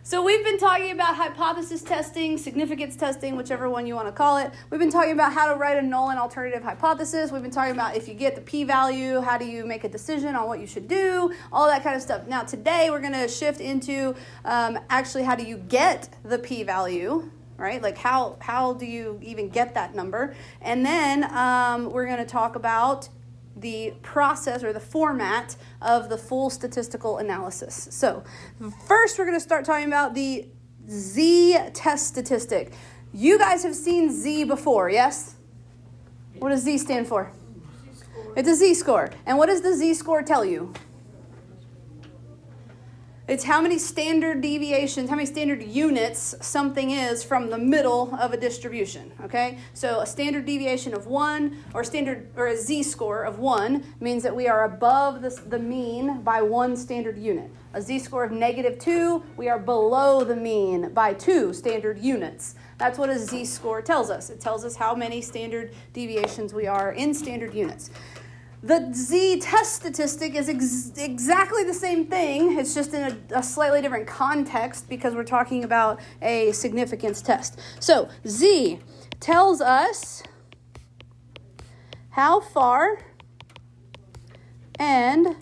So we've been talking about hypothesis testing, significance testing, whichever one you want to call it. We've been talking about how to write a null and alternative hypothesis. We've been talking about if you get the p-value, how do you make a decision on what you should do, all that kind of stuff. Now today we're going to shift into actually how do you get the p-value, right? Like how do you even get that number? And then we're going to talk about the process or the format of the full statistical analysis. So first we're going to start talking about the z-test statistic. You guys have seen z before, yes? What does z stand for? It's a z-score. And what does the z-score tell you? It's how many standard deviations, how many standard units something is from the middle of a distribution, okay? So a standard deviation of 1 or a z-score of 1 means that we are above the mean by 1 standard unit. A z-score of -2, we are below the mean by 2 standard units. That's what a z-score tells us. It tells us how many standard deviations we are in standard units. The z-test statistic is exactly the same thing. It's just in a slightly different context because we're talking about a significance test. So z tells us how far and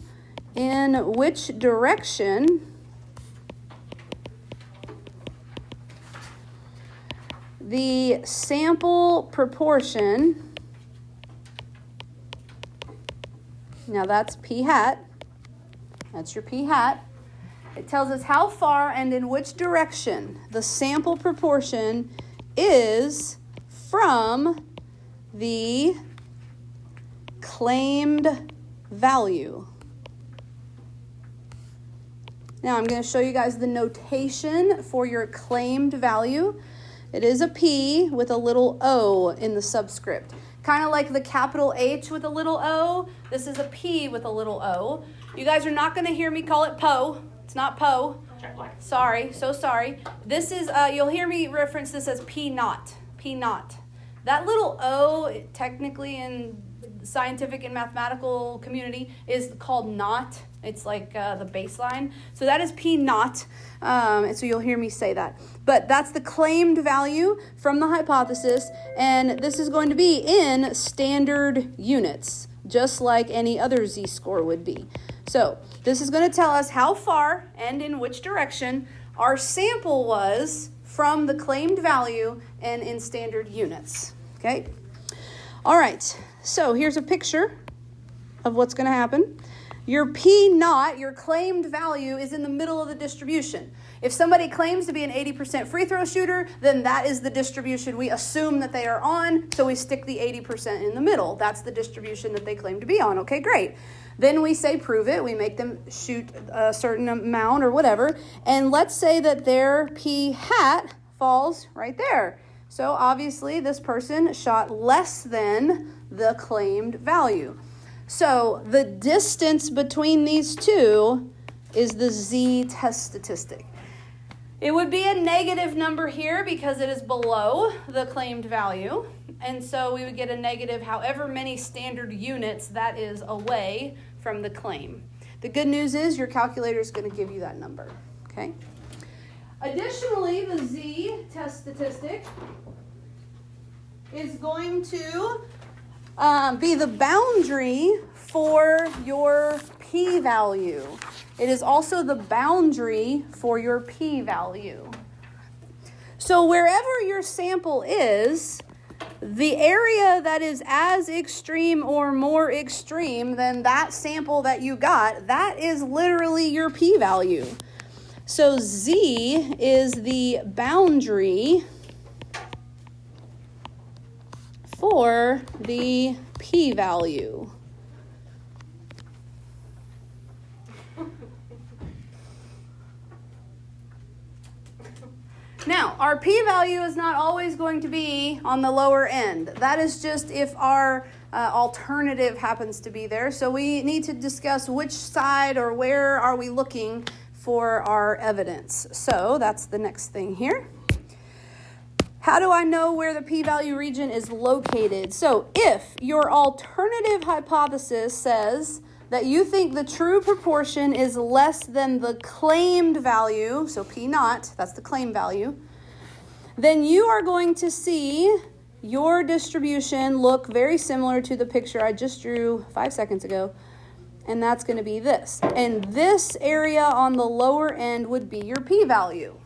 in which direction the sample proportion. Now that's p hat. That's your p hat. It tells us how far and in which direction the sample proportion is from the claimed value. Now I'm going to show you guys the notation for your claimed value. It is a p with a little o in the subscript. Kind of like the capital H with a little o. This is a P with a little o. You guys are not going to hear me call it po. It's not po. Sorry, so sorry. This is, you'll hear me reference this as P naught. P naught. That little o, technically in the scientific and mathematical community, is called naught. It's like the baseline. So that is P naught. And so you'll hear me say that. But that's the claimed value from the hypothesis. And this is going to be in standard units, just like any other z-score would be. So this is going to tell us how far and in which direction our sample was from the claimed value and in standard units. Okay? All right. So here's a picture of what's going to happen. Your P naught, your claimed value, is in the middle of the distribution. If somebody claims to be an 80% free throw shooter, then that is the distribution we assume that they are on, so we stick the 80% in the middle. That's the distribution that they claim to be on. Okay, great. Then we say prove it. We make them shoot a certain amount or whatever, and let's say that their P hat falls right there. So obviously this person shot less than the claimed value. So the distance between these two is the z-test statistic. It would be a negative number here because it is below the claimed value. And so we would get a negative however many standard units that is away from the claim. The good news is your calculator is going to give you that number. Okay. Additionally, the z-test statistic is going to be the boundary for your p-value. It is also the boundary for your p-value. So wherever your sample is, the area that is as extreme or more extreme than that sample that you got, that is literally your p-value. So z is the boundary for the p-value. Now, our p-value is not always going to be on the lower end. That is just if our alternative happens to be there. So we need to discuss which side or where are we looking for our evidence. So that's the next thing here. How do I know where the p-value region is located? So if your alternative hypothesis says that you think the true proportion is less than the claimed value, so P naught, that's the claim value, then you are going to see your distribution look very similar to the picture I just drew 5 seconds ago. And that's going to be this. And this area on the lower end would be your p-value.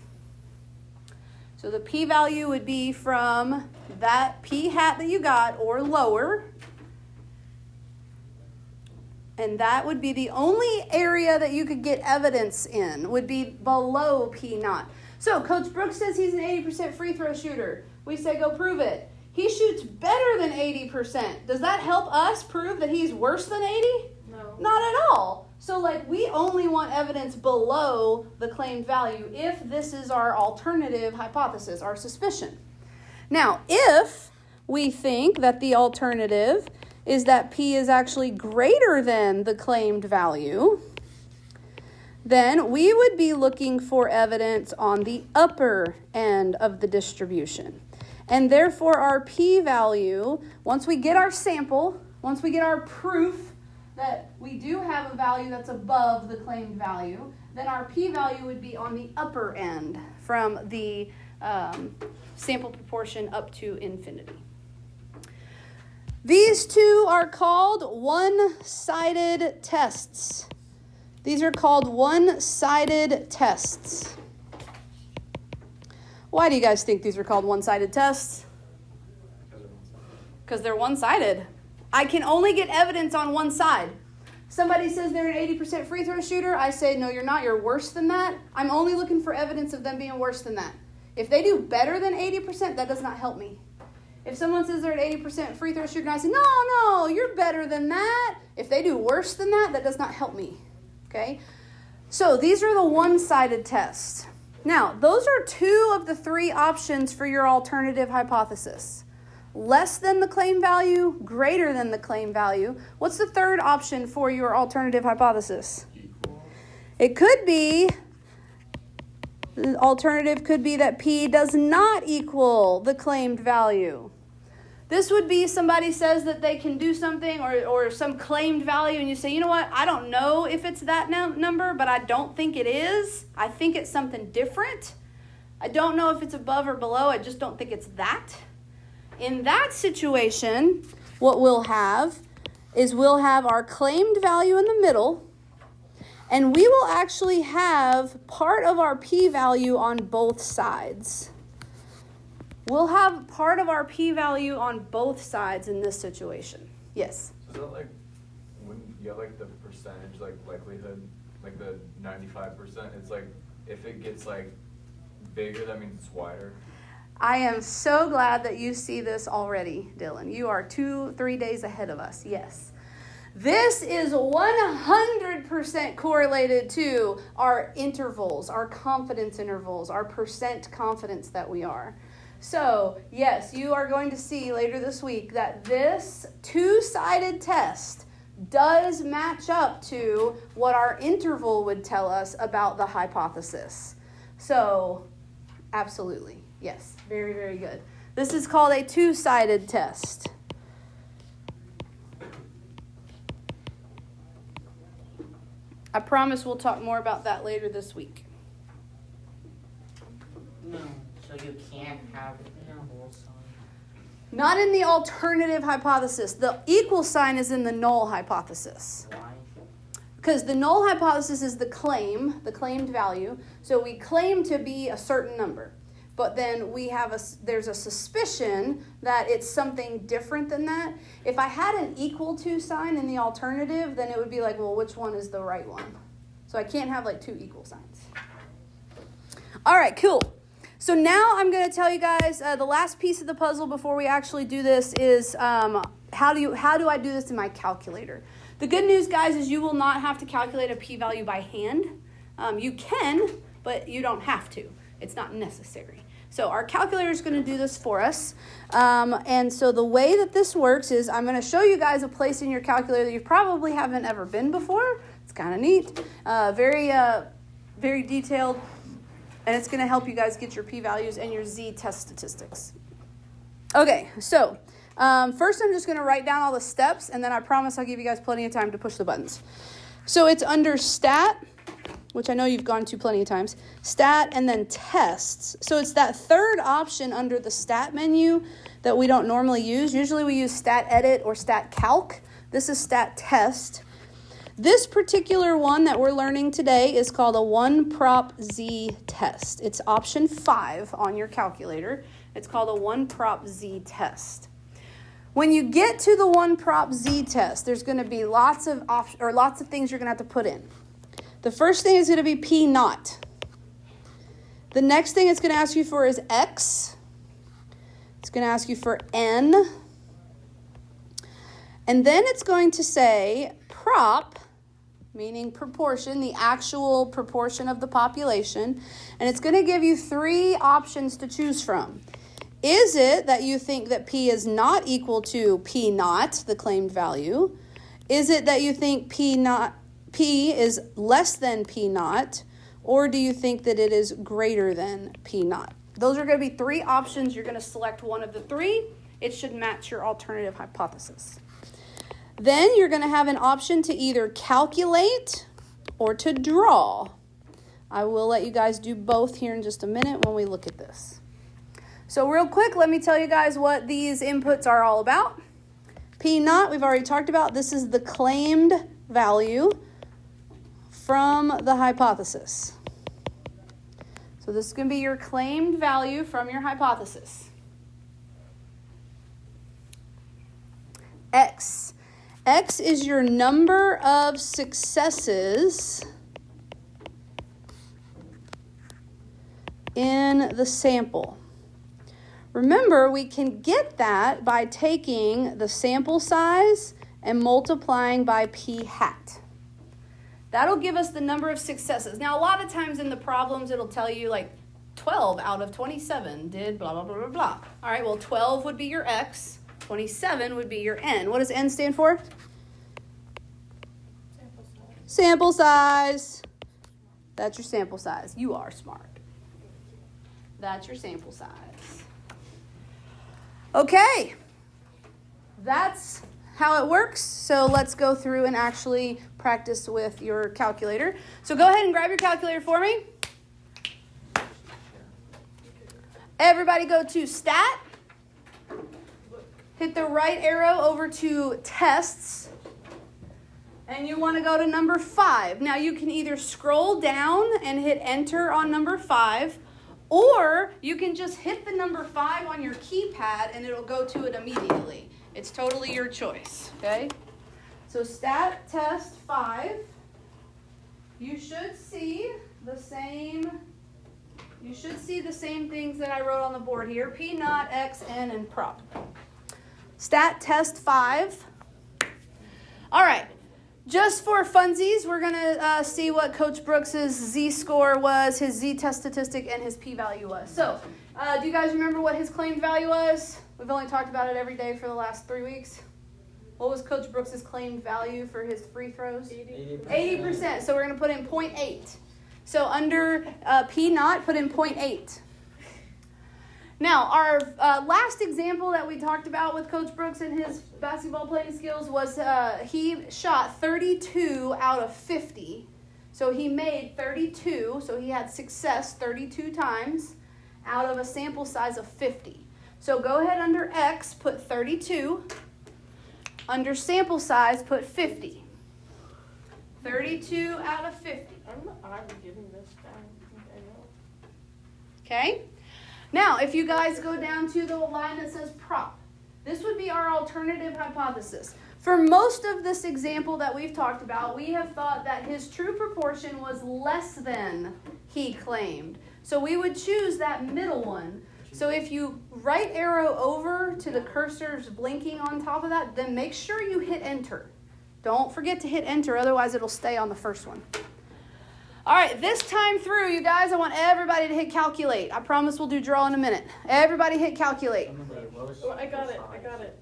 So the p-value would be from that p hat that you got or lower. And that would be the only area that you could get evidence in, would be below p naught. So Coach Brooks says he's an 80% free throw shooter. We say go prove it. He shoots better than 80%. Does that help us prove that he's worse than 80? No. Not at all. So we only want evidence below the claimed value if this is our alternative hypothesis, our suspicion. Now, if we think that the alternative is that P is actually greater than the claimed value, then we would be looking for evidence on the upper end of the distribution. And therefore, our p-value, once we get our sample, once we get our proof that we do have a value that's above the claimed value, then our p-value would be on the upper end from the sample proportion up to infinity. These two are called one-sided tests. These are called one-sided tests. Why do you guys think these are called one-sided tests? Because they're one-sided. I can only get evidence on one side. Somebody says they're an 80% free throw shooter. I say, no, you're not. You're worse than that. I'm only looking for evidence of them being worse than that. If they do better than 80%, that does not help me. If someone says they're an 80% free throw shooter, and I say, no, you're better than that. If they do worse than that, that does not help me. Okay? So these are the one-sided tests. Now, those are two of the three options for your alternative hypothesis. Less than the claim value, greater than the claim value. What's the third option for your alternative hypothesis? Equal. It could be, the alternative could be that P does not equal the claimed value. This would be somebody says that they can do something or some claimed value, and you say, you know what, I don't know if it's that number, but I don't think it is. I think it's something different. I don't know if it's above or below. I just don't think it's that. In that situation, what we'll have is we'll have our claimed value in the middle, and we will actually have part of our p-value on both sides. We'll have part of our p-value on both sides in this situation. Yes? So is that when you have the percentage likelihood, the 95%, it's if it gets bigger, that means it's wider? I am so glad that you see this already, Dylan. You are 2-3 days ahead of us. Yes. This is 100% correlated to our intervals, our confidence intervals, our percent confidence that we are. So, yes, you are going to see later this week that this two-sided test does match up to what our interval would tell us about the hypothesis. So, absolutely. Yes, very, very good. This is called a two-sided test. I promise we'll talk more about that later this week. No, so you can't have null sign. Not in the alternative hypothesis. The equal sign is in the null hypothesis. Why? Because the null hypothesis is the claimed value. So we claim to be a certain number. But then there's a suspicion that it's something different than that. If I had an equal to sign in the alternative, then it would be well, which one is the right one? So I can't have two equal signs. All right, cool. So now I'm going to tell you guys the last piece of the puzzle before we actually do this is how do I do this in my calculator? The good news, guys, is you will not have to calculate a p-value by hand. You can, but you don't have to. It's not necessary. So our calculator is going to do this for us. And so the way that this works is I'm going to show you guys a place in your calculator that you probably haven't ever been before. It's kind of neat. Very detailed. And it's going to help you guys get your p-values and your z-test statistics. Okay, so First, I'm just going to write down all the steps, and then I promise I'll give you guys plenty of time to push the buttons. So it's under stat, which I know you've gone to plenty of times, stat, and then tests. So it's that third option under the stat menu that we don't normally use. Usually we use stat edit or stat calc. This is stat test. This particular one that we're learning today is called a 1-prop-z test. It's option 5 on your calculator. It's called a 1-prop-z test. When you get to the 1-prop-z test, there's going to be lots of things you're going to have to put in. The first thing is going to be P naught. The next thing it's going to ask you for is X. It's going to ask you for N. And then it's going to say prop, meaning proportion, the actual proportion of the population. And it's going to give you 3 options to choose from. Is it that you think that P is not equal to P naught, the claimed value? Is it that you think P is less than P naught? Or do you think that it is greater than P naught? Those are going to be 3 options. You're going to select one of the 3. It should match your alternative hypothesis. Then you're going to have an option to either calculate or to draw. I will let you guys do both here in just a minute when we look at this. So real quick, let me tell you guys what these inputs are all about. P naught, we've already talked about. This is the claimed value from the hypothesis. So this is going to be your claimed value from your hypothesis. X. X is your number of successes in the sample. Remember, we can get that by taking the sample size and multiplying by P hat. That'll give us the number of successes. Now, a lot of times in the problems, it'll tell you like 12 out of 27 did blah, blah, blah, blah, blah. All right, well, 12 would be your X. 27 would be your N. What does N stand for? Sample size. That's your sample size. You are smart. That's your sample size. Okay, that's how it works. So let's go through and actually practice with your calculator. So go ahead and grab your calculator for me. Everybody go to stat. Hit the right arrow over to tests. And you want to go to number 5. Now you can either scroll down and hit enter on number 5. Or you can just hit the number 5 on your keypad and it'll go to it immediately. It's totally your choice, okay? So stat test 5. You should see the same things that I wrote on the board here. P naught, X, N, and prop. Stat test 5. All right. Just for funsies, we're going to see what Coach Brooks' Z-score was, his Z-test statistic, and his p-value was. So, do you guys remember what his claimed value was? We've only talked about it every day for the last 3 weeks. What was Coach Brooks' claimed value for his free throws? 80%. So we're going to put in 0.8. So under P naught, put in 0.8. Now, our last example that we talked about with Coach Brooks and his basketball playing skills was he shot 32 out of 50. So he made 32, so he had success 32 times out of a sample size of 50. So go ahead under X, put 32. Under sample size, put 50. 32 out of 50. I'm getting this down. Okay? Now, if you guys go down to the line that says prop, this would be our alternative hypothesis. For most of this example that we've talked about, we have thought that his true proportion was less than he claimed. So we would choose that middle one. So if you right arrow over to the cursors blinking on top of that, then make sure you hit enter. Don't forget to hit enter, otherwise it'll stay on the first one. All right, this time through, you guys, I want everybody to hit calculate. I promise we'll do draw in a minute. Everybody hit calculate. Oh, I got it.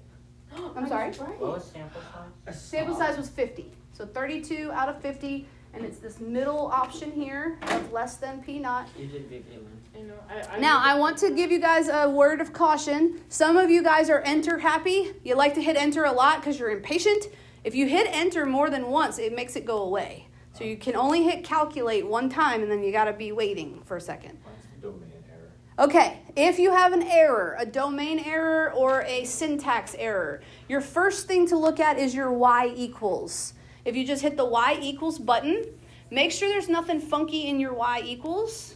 I'm sorry? What was sample size? Sample size was 50. So 32 out of 50. and it's this middle option here of less than P naught. You did big A1. I know. Now, I want to give you guys a word of caution. Some of you guys are enter happy. You like to hit enter a lot because you're impatient. If you hit enter more than once, it makes it go away. So you can only hit calculate one time, and then you got to be waiting for a second. Mine's domain error. Okay, if you have an error, a domain error or a syntax error, your first thing to look at is your y equals. If you just hit the y equals button, make sure there's nothing funky in your y equals.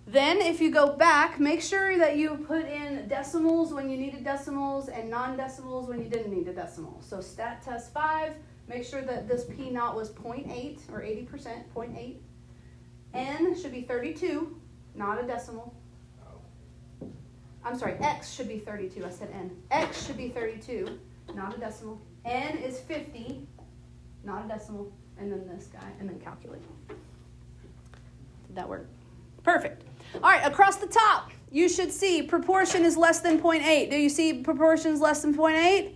Then if you go back, make sure that you put in decimals when you needed decimals and non-decimals when you didn't need a decimal. So stat test 5, make sure that this P naught was 0.8 or 80%, 0.8. N should be 32, not a decimal. Oh. I'm sorry, X should be 32. I said N. X should be 32, not a decimal. N is 50, not a decimal. And then this guy, and then calculate. Did that work? Perfect. All right, across the top, you should see proportion is less than 0.8. Do you see proportion is less than 0.8?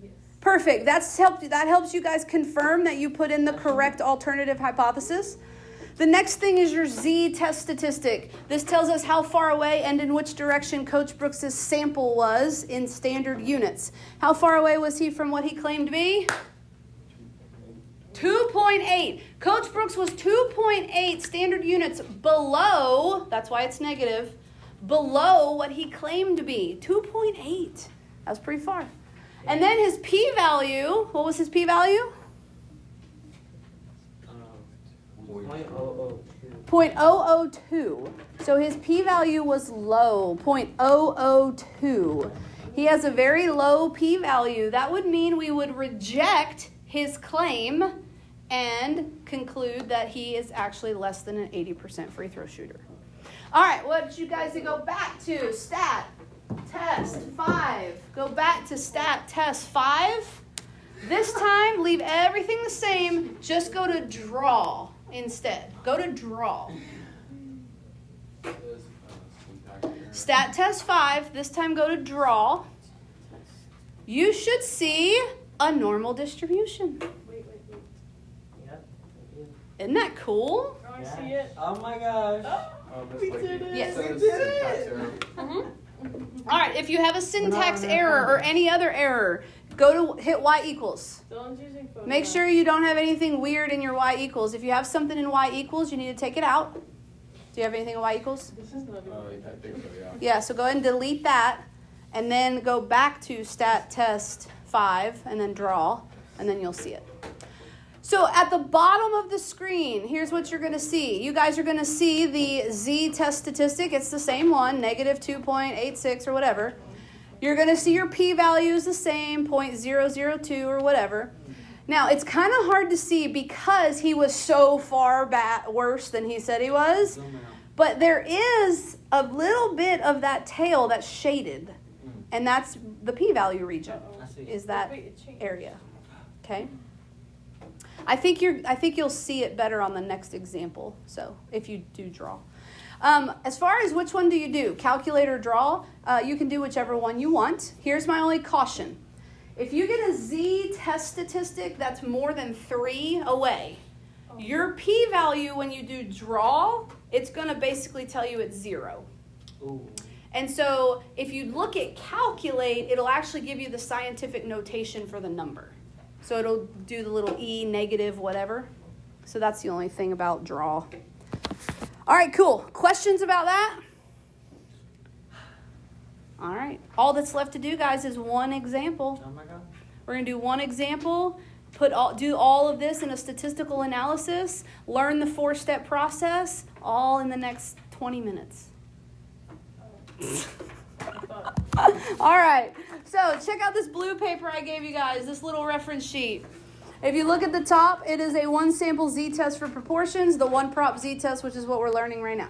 Yes. Perfect. That helps you guys confirm that you put in the correct alternative hypothesis. The next thing is your z-test statistic. This tells us how far away and in which direction Coach Brooks' sample was in standard units. How far away was he from what he claimed to be? 2.8. Coach Brooks was 2.8 standard units below, that's why it's negative, below what he claimed to be. 2.8. That's pretty far. And then his p-value, what was his p-value? 0.002. 0.002. So his p-value was low, 0.002. He has a very low p-value. That would mean we would reject his claim and conclude that he is actually less than an 80% free throw shooter. All right, what you guys to go back to? Stat test 5. Go back to stat test 5. This time, leave everything the same. Just go to draw instead. Go to draw. Stat test 5. This time, go to draw. You should see a normal distribution. Wait. Yep. Isn't that cool? Oh, I see it. Oh my gosh. We did it. Yes. We did it. All right, if you have a syntax error or any other error, go to hit y equals. Dylan's using Photoshop. Make sure you don't have anything weird in your y equals. If you have something in y equals, you need to take it out. Do you have anything in y equals? This is not I even. think so, yeah. Yeah, so go ahead and delete that, and then go back to stat test 5, and then draw, and then you'll see it. So at the bottom of the screen, here's what you're going to see. You guys are going to see the z-test statistic. It's the same one, negative 2.86 or whatever. You're going to see your p-value is the same, 0.002 or whatever. Now, it's kind of hard to see because he was so far worse than he said he was. But there is a little bit of that tail that's shaded. And that's the p-value region, is that Wait, it changed. area. Okay? I think you'll see it better on the next example. So if you do draw, as far as which one do you do, calculate or draw, you can do whichever one you want. Here's my only caution: if you get a z-test statistic that's more than 3 away, your p-value when you do draw, it's going to basically tell you it's 0. Ooh. And so if you look at calculate, it'll actually give you the scientific notation for the number. So it'll do the little e, negative, whatever. So that's the only thing about draw. All right, cool. Questions about that? All right. All that's left to do, guys, is one example. Oh my gosh. We're going to do one example, do all of this in a statistical analysis, learn the 4-step process, all in the next 20 minutes. All right, so check out this blue paper I gave you guys, this little reference sheet. If you look at the top, it is a 1-sample z-test for proportions, the 1-prop z-test, which is what we're learning right now.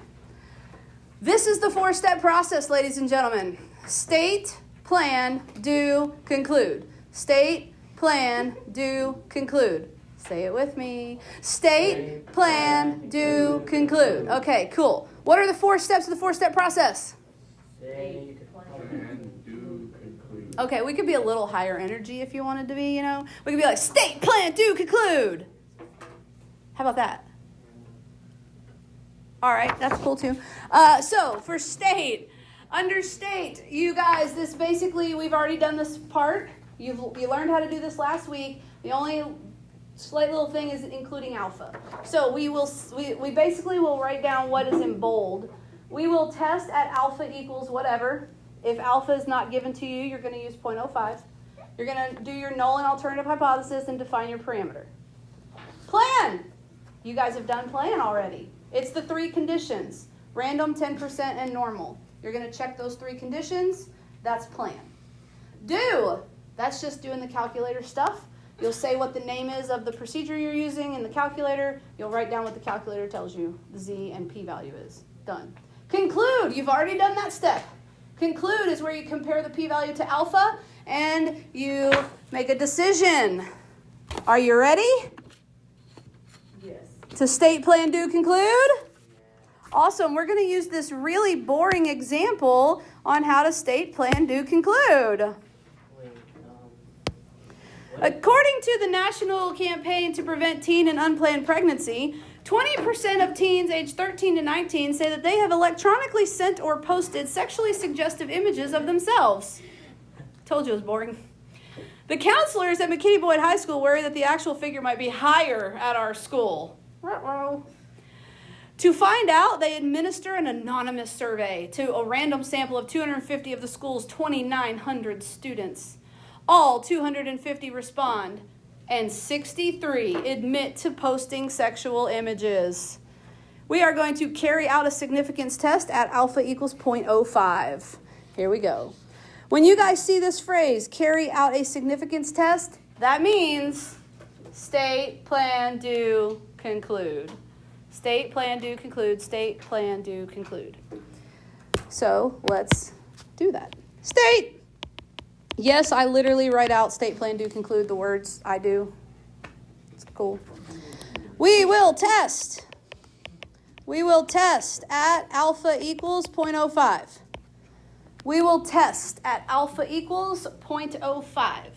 This is the 4-step process, ladies and gentlemen. State, plan, do, conclude. State, plan, do, conclude. Say it with me. State, plan, do, conclude. Okay, cool. What are the 4 steps of the 4-step process? Say, And do conclude. Okay, we could be a little higher energy if you wanted to be, you know. We could be like, state, plan, do, conclude. How about that? All right, that's cool too. So for state, under state, you guys, this basically, we've already done this part. You learned how to do this last week. The only slight little thing is including alpha. So we basically will write down what is in bold. We will test at alpha equals whatever. If alpha is not given to you, you're going to use 0.05. You're going to do your null and alternative hypothesis and define your parameter. Plan. You guys have done plan already. It's the 3 conditions. Random, 10%, and normal. You're going to check those 3 conditions. That's plan. Do. That's just doing the calculator stuff. You'll say what the name is of the procedure you're using in the calculator. You'll write down what the calculator tells you the z and p-value is. Done. Conclude. You've already done that step. Conclude is where you compare the p-value to alpha and you make a decision. Are you ready? Yes. To state, plan, do, conclude? Awesome. We're going to use this really boring example on how to state, plan, do, conclude. Wait, According to the National Campaign to Prevent Teen and Unplanned Pregnancy, 20% of teens aged 13 to 19 say that they have electronically sent or posted sexually suggestive images of themselves. Told you it was boring. The counselors at McKinney Boyd High School worry that the actual figure might be higher at our school. Ruh-roh. To find out, they administer an anonymous survey to a random sample of 250 of the school's 2,900 students. All 250 respond, and 63 admit to posting sexual images. We are going to carry out a significance test at alpha equals 0.05. Here we go. When you guys see this phrase, carry out a significance test, that means state, plan, do, conclude. State, plan, do, conclude. State, plan, do, conclude. So let's do that. State. Yes, I literally write out state, plan, do, conclude the words I do. It's cool. We will test. We will test at alpha equals 0.05. We will test at alpha equals 0.05.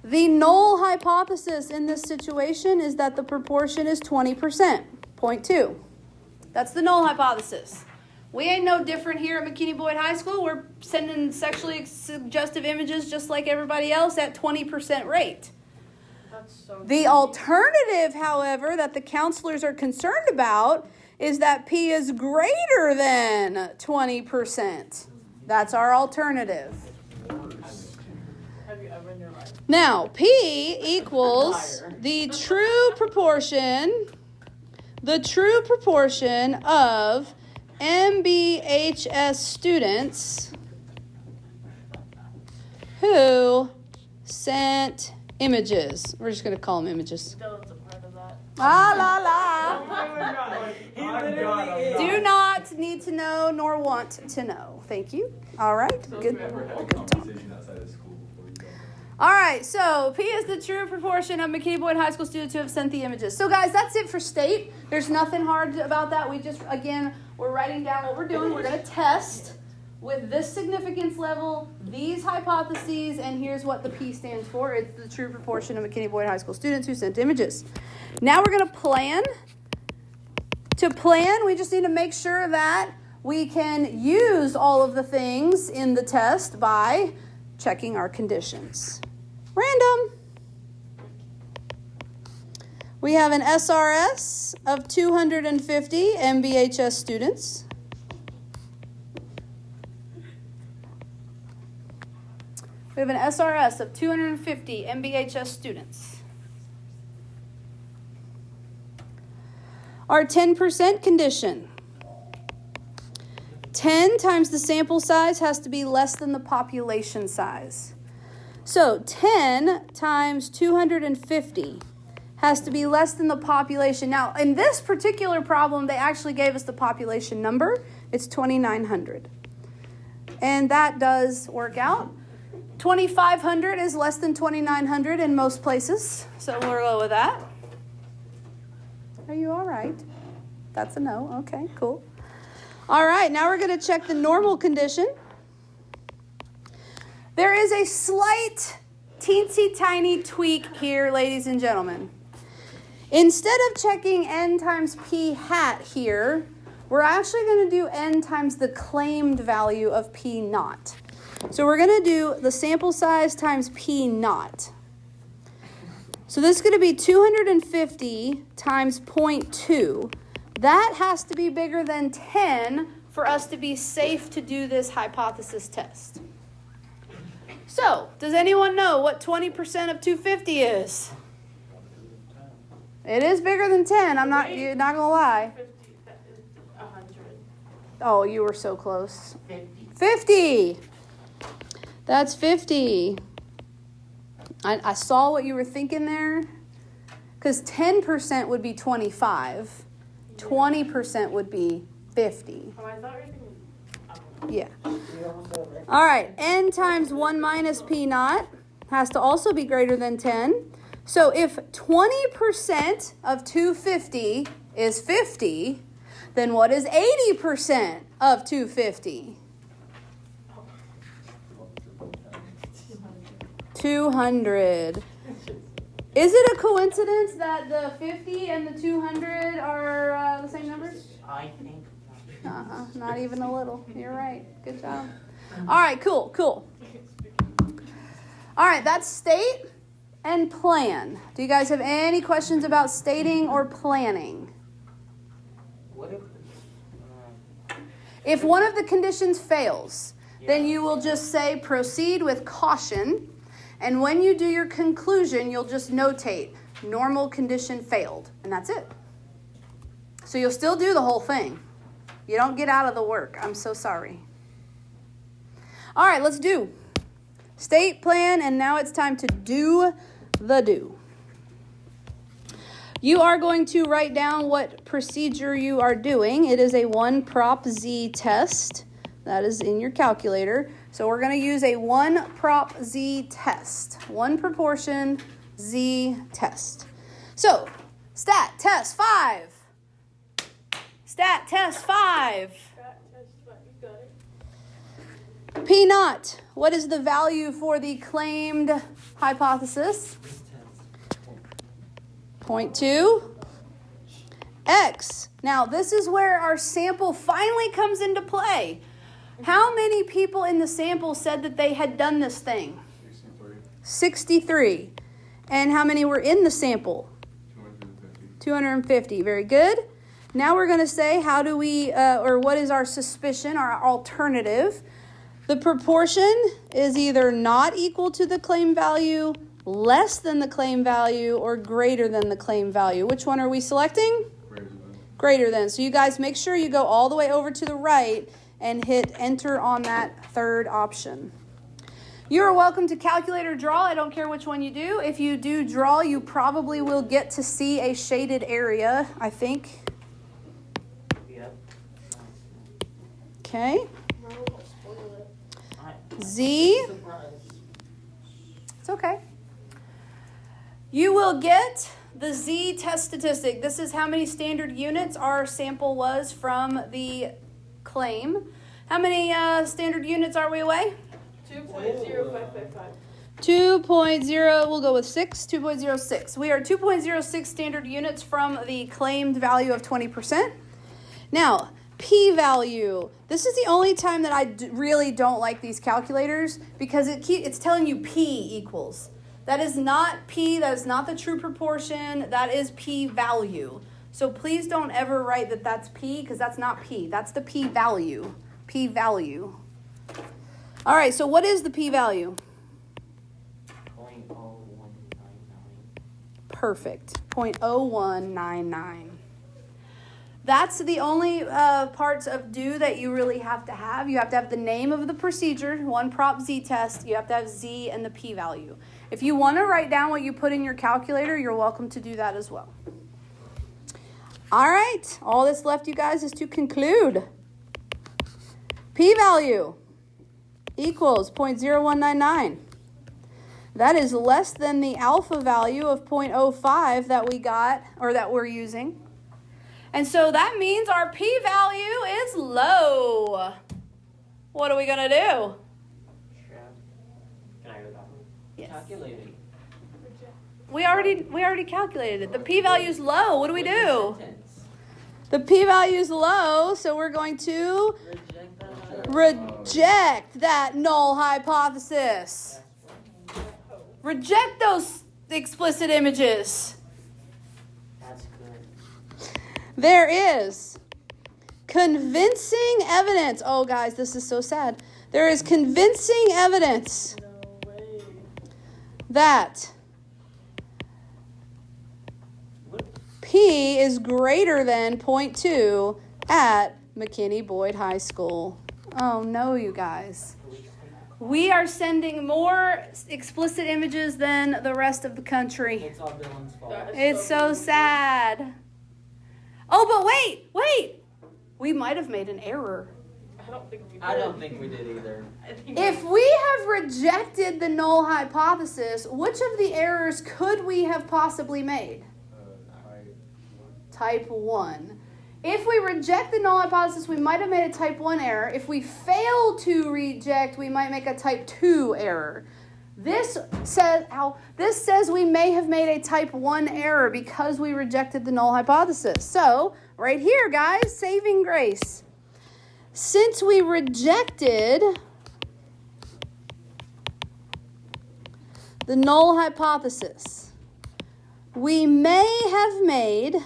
The null hypothesis in this situation is that the proportion is 20%, 0.2. That's the null hypothesis. We ain't no different here at McKinney Boyd High School. We're sending sexually suggestive images just like everybody else at 20% rate. That's so The alternative, however, that the counselors are concerned about is that P is greater than 20%. That's our alternative. Have you ever in your life? Now, P equals the true proportion of MBHS students who sent images. We're just going to call them images. Dylan's a part of that. La la la. Do not need to know nor want to know. Thank you. All right. Good. Ever had a conversation outside of school before you go? All right. So P is the true proportion of McKinney Boyd High School students who have sent the images. So guys, that's it for state. There's nothing hard about that. We just, again, we're writing down what we're doing. We're going to test with this significance level, these hypotheses, and here's what the P stands for. It's the true proportion of McKinney Boyd High School students who sent images. Now we're going to plan. To plan, we just need to make sure that we can use all of the things in the test by checking our conditions. Random. We have an SRS of 250 MBHS students. We have an SRS of 250 MBHS students. Our 10% condition. 10 times the sample size has to be less than the population size. So 10 times 250 has to be less than the population. Now, in this particular problem, they actually gave us the population number. It's 2,900. And that does work out. 2,500 is less than 2,900 in most places, so we'll go with that. Are you all right? That's a no. Okay, cool. All right, now we're going to check the normal condition. There is a slight, teensy tiny tweak here, ladies and gentlemen. Instead of checking n times p hat here, we're actually going to do n times the claimed value of p naught. So we're going to do the sample size times p naught. So this is going to be 250 times 0.2. That has to be bigger than 10 for us to be safe to do this hypothesis test. So, does anyone know what 20% of 250 is? It is bigger than 10. You're not going to lie. 50, that is 100. Oh, you were so close. 50. 50. That's 50. I saw what you were thinking there. Because 10% would be 25. 20% would be 50. Oh, I thought you were thinking, Yeah. All right. N times 1 minus p naught has to also be greater than 10. So if 20% of 250 is 50, then what is 80% of 250? 200. Is it a coincidence that the 50 and the 200 are the same numbers? I think not. Not even a little. You're right. Good job. All right, cool. All right, that's state and plan. Do you guys have any questions about stating or planning? What if If one of the conditions fails, then you will just say proceed with caution. And when you do your conclusion, you'll just notate normal condition failed. And that's it. So you'll still do the whole thing. You don't get out of the work. I'm so sorry. All right, let's do state, plan, and now it's time to do the do. You are going to write down what procedure you are doing. It is a 1 prop z test. That is in your calculator. So we're going to use a 1 prop z test. 1 proportion z test. So, stat test 5. Stat test 5. you got it. P naught. What is the value for the claimed hypothesis? 0.2. X. Now, this is where our sample finally comes into play. How many people in the sample said that they had done this thing? 63. And how many were in the sample? 250. Very good. Now we're going to say how do we, or what is our suspicion, our alternative? The proportion is either not equal to the claim value, less than the claim value, or greater than the claim value. Which one are we selecting? Greater than. So you guys make sure you go all the way over to the right and hit enter on that third option. You are welcome to calculate or draw. I don't care which one you do. If you do draw, you probably will get to see a shaded area, I think. Yep. Okay. No, don't spoil it. Z. Surprise. It's okay. You will get the Z test statistic. This is how many standard units our sample was from the claim. How many standard units are we away? 2.0555. 2.0, we'll go with 6, 2.06. We are 2.06 standard units from the claimed value of 20%. Now, p-value. This is the only time that I really don't like these calculators because it's telling you p equals. That is not p, that is not the true proportion, that is p-value. So please don't ever write that that's p because that's not p. That's the p-value. P-value. All right, so what is the p-value? 0.0199. Perfect. 0.0199. That's the only parts of do that you really have to have. You have to have the name of the procedure, 1 prop z test. You have to have z and the p-value. If you want to write down what you put in your calculator, you're welcome to do that as well. All right. All that's left, you guys, is to conclude. P-value equals 0.0199. That is less than the alpha value of 0.05 that we got, or that we're using. And so that means our p-value is low. What are we going to do? Check. Yes. Calculated. Reject. We already calculated it. The p-value's low. What do we What's do? the sentence? The p-value's low, so we're going to Reject that. reject that null hypothesis. That's right. Reject those explicit images. That's good. There is convincing evidence. Oh, guys, this is so sad. There is convincing evidence No way. that What? P is greater than 0.2 at McKinney Boyd High School. Oh, no, you guys. We are sending more explicit images than the rest of the country. It's all Dylan's fault. That is It's so sad. Oh, but wait. We might have made an error. I don't think we did. I don't think we did either. I think If we have rejected the null hypothesis, which of the errors could we have possibly made? Type 1. If we reject the null hypothesis, we might have made a type 1 error. If we fail to reject, we might make a type 2 error. This says we may have made a type 1 error because we rejected the null hypothesis. So, right here, guys, saving grace. Since we rejected the null hypothesis, we may have made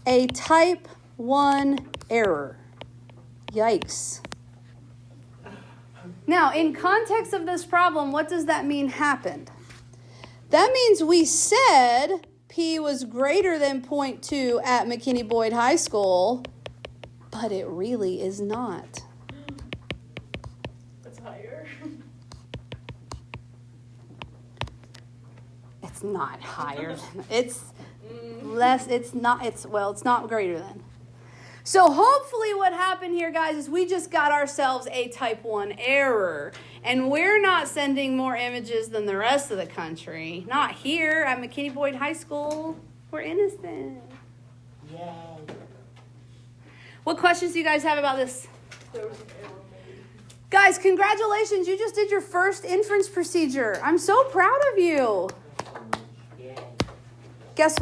a type 1 error. Yikes. Now, in context of this problem, what does that mean happened? That means we said P was greater than 0.2 at McKinney Boyd High School, but it really is not. it's higher. It's not higher than, it's less, it's not greater than. So hopefully what happened here, guys, is we just got ourselves a type 1 error. And we're not sending more images than the rest of the country. Not here at McKinney Boyd High School. We're innocent. Yay. What questions do you guys have about this? There was an error made. Guys, congratulations. You just did your first inference procedure. I'm so proud of you. Yay. Guess